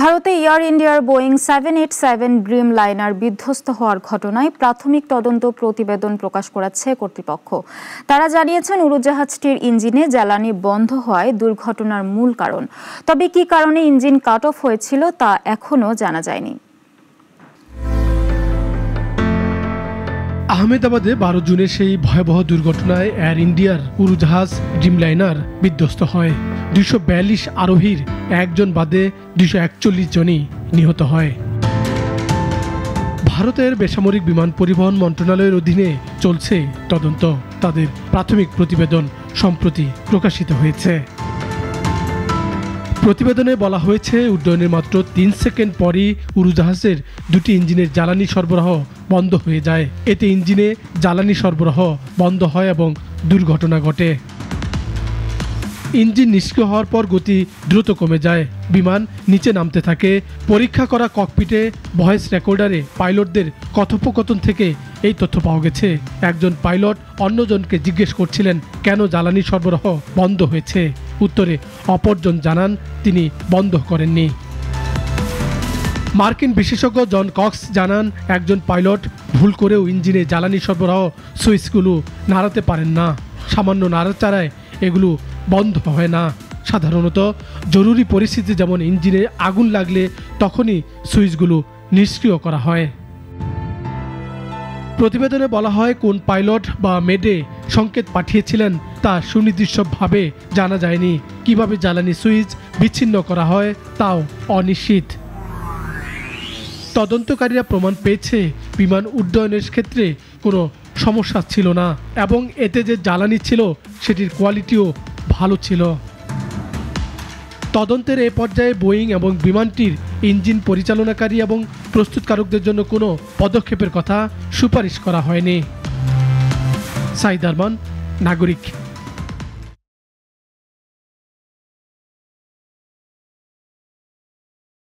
ভারতে এয়ার ইন্ডিয়ার Boeing 787 dream liner বিধ্বস্ত হওয়ার ঘটনায় প্রাথমিক তদন্ত প্রতিবেদন প্রকাশ করেছে কর্তৃপক্ষ। তারা জানিয়েছেন উড়োজাহাজটির ইঞ্জিনে জ্বালানি বন্ধ হওয়ায় দুর্ঘটনার মূল কারণ। তবে কী কারণে ইঞ্জিন কাট অফ হয়েছিল তা এখনও জানা যায়নি। আহমেদাবাদে 12 জুনের সেই ভয়াবহ দুর্ঘটনায় এয়ার ইন্ডিয়ার উড়োজাহাজ ড্রিমলাইনার বিধ্বস্ত হয়। 242 আরোহীর একজন বাদে 241 জনই নিহত হয়। ভারতের বেসামরিক বিমান পরিবহন মন্ত্রণালয়ের অধীনে চলছে তদন্ত। তাদের প্রাথমিক প্রতিবেদন সম্প্রতি প্রকাশিত হয়েছে। প্রতিবেদনে বলা হয়েছে, উড্ডয়নের মাত্র 3 সেকেন্ড পরই উড়োজাহাজের দুটি ইঞ্জিনের জ্বালানি সরবরাহ বন্ধ হয়ে যায়। এতে ইঞ্জিনে জ্বালানি সরবরাহ বন্ধ হয় এবং দুর্ঘটনা ঘটে। ইঞ্জিন নিষ্ক্রিয় হওয়ার পর গতি দ্রুত কমে যায়, বিমান নিচে নামতে থাকে। পরীক্ষা করা ককপিটে ভয়েস রেকর্ডারে পাইলটদের কথোপকথন থেকে এই তথ্য পাওয়া গেছে। একজন পাইলট অন্যজনকে জিজ্ঞেস করছিলেন কেন জ্বালানি সরবরাহ বন্ধ হয়েছে। উত্তরে অপরজন জানান তিনি বন্ধ করেননি। মার্কিন বিশেষজ্ঞ জন কক্স জানান, একজন পাইলট ভুল করেও ইঞ্জিনে জ্বালানি সরবরাহ সুইচগুলো নাড়াতে পারেন না। সামান্য নাড়াচাড়ায় এগুলো বন্ধ হয় না। সাধারণত জরুরি পরিস্থিতি যেমন ইঞ্জিনে আগুন লাগলে তখনই সুইচগুলো নিষ্ক্রিয় করা হয়। প্রতিবেদনে বলা হয়, কোন পাইলট বা মেডে সংকেত পাঠিয়েছিলেন তা সুনির্দিষ্টভাবে জানা যায়নি। কিভাবে জ্বালানি সুইচ বিচ্ছিন্ন করা হয় তাও অনিশ্চিত। তদন্তকারীরা প্রমাণ পেয়েছে বিমান উড্ডয়নের ক্ষেত্রে কোনো সমস্যা ছিল না এবং এতে যে জ্বালানি ছিল সেটির কোয়ালিটিও ভালো ছিল। তদন্তের এ পর্যায়ে বোয়িং এবং বিমানটির ইঞ্জিন পরিচালনাকারী এবং প্রস্তুতকারকদের জন্য কোনো পদক্ষেপের কথা সুপারিশ করা হয়নি। সাইদ আরমান, নাগরিক।